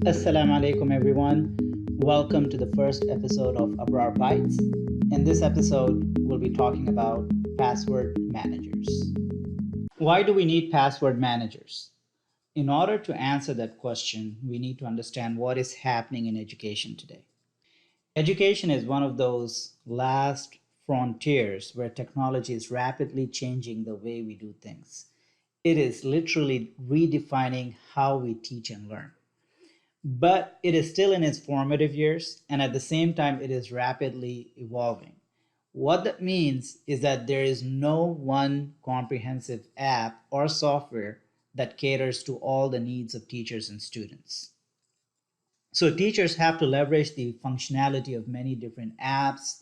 Assalamu alaikum, everyone. Welcome to the first episode of Abraar Bytes. In this episode, we'll be talking about password managers. Why do we need password managers? In order to answer that question, we need to understand what is happening in education today. Education is one of those last frontiers where technology is rapidly changing the way we do things. It is literally redefining how we teach and learn. But it is still in its formative years, and at the same time, it is rapidly evolving. What that means is that there is no one comprehensive app or software that caters to all the needs of teachers and students. So, teachers have to leverage the functionality of many different apps,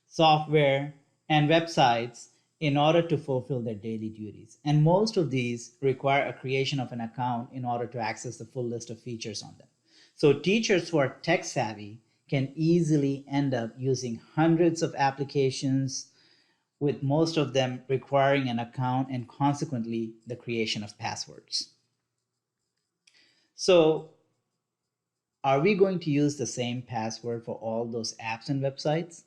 software, and websites in order to fulfill their daily duties. And most of these require a creation of an account in order to access the full list of features on them. So teachers who are tech savvy can easily end up using hundreds of applications, with most of them requiring an account and consequently the creation of passwords. So are we going to use the same password for all those apps and websites?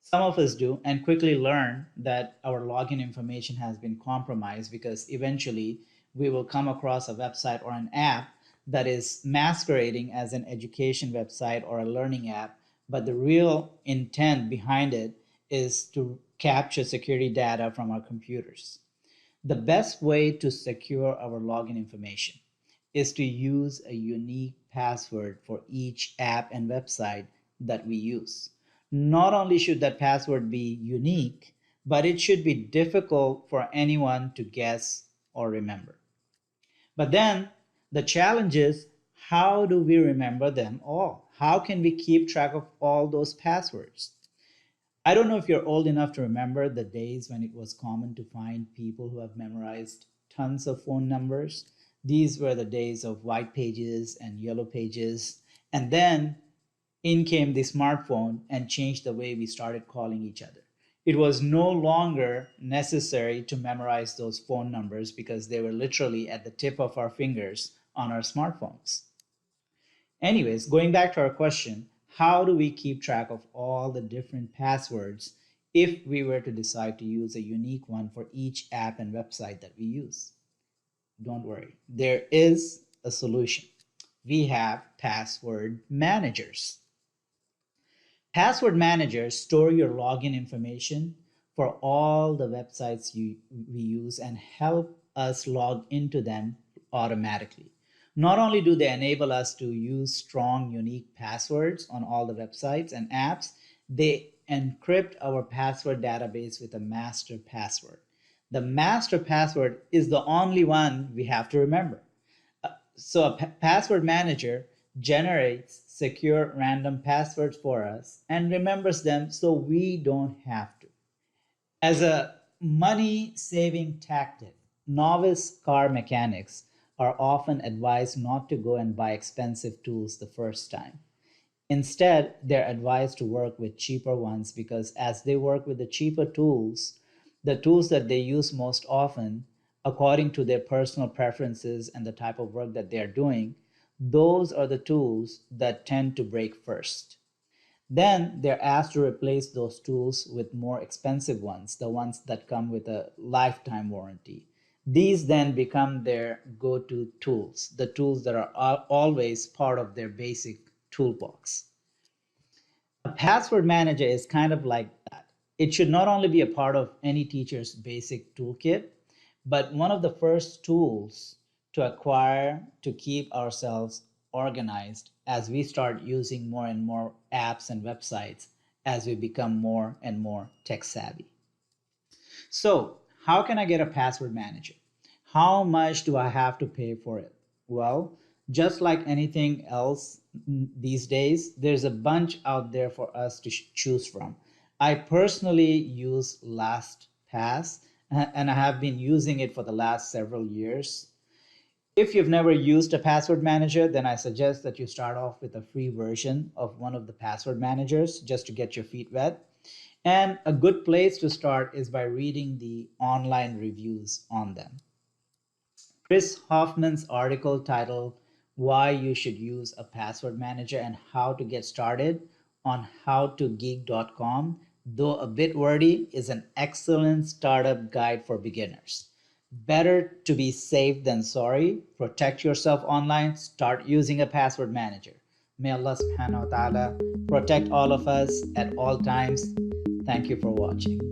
Some of us do, and quickly learn that our login information has been compromised because eventually we will come across a website or an app that is masquerading as an education website or a learning app, but the real intent behind it is to capture security data from our computers. The best way to secure our login information is to use a unique password for each app and website that we use. Not only should that password be unique, but it should be difficult for anyone to guess or remember. But then the challenge is, how do we remember them all? How can we keep track of all those passwords? I don't know if you're old enough to remember the days when it was common to find people who have memorized tons of phone numbers. These were the days of white pages and yellow pages. And then in came the smartphone and changed the way we started calling each other. It was no longer necessary to memorize those phone numbers because they were literally at the tip of our fingers on our smartphones. Anyways, going back to our question, how do we keep track of all the different passwords if we were to decide to use a unique one for each app and website that we use? Don't worry, there is a solution. We have password managers. Password managers store your login information for all the websites we use and help us log into them automatically. Not only do they enable us to use strong, unique passwords on all the websites and apps, they encrypt our password database with a master password. The master password is the only one we have to remember. So a password manager generates secure random passwords for us and remembers them so we don't have to. As a money saving tactic, novice car mechanics are often advised not to go and buy expensive tools the first time. Instead, they're advised to work with cheaper ones because as they work with the cheaper tools, the tools that they use most often, according to their personal preferences and the type of work that they're doing, those are the tools that tend to break first. Then they're asked to replace those tools with more expensive ones, the ones that come with a lifetime warranty. These then become their go to tools, the tools that are always part of their basic toolbox. A password manager is kind of like that. It should not only be a part of any teacher's basic toolkit, but one of the first tools to acquire to keep ourselves organized as we start using more and more apps and websites as we become more and more tech savvy. So, how can I get a password manager? How much do I have to pay for it? Well, just like anything else these days, there's a bunch out there for us to choose from. I personally use LastPass and I have been using it for the last several years. If you've never used a password manager, then I suggest that you start off with a free version of one of the password managers just to get your feet wet. And a good place to start is by reading the online reviews on them. Chris Hoffman's article titled why you should use a password manager, and how to get started on howtogeek.com. Though a bit wordy, is an excellent startup guide for beginners. Better to be safe than sorry. Protect yourself online. Start using a password manager. May Allah subhanahu wa ta'ala protect all of us at all times. Thank you for watching.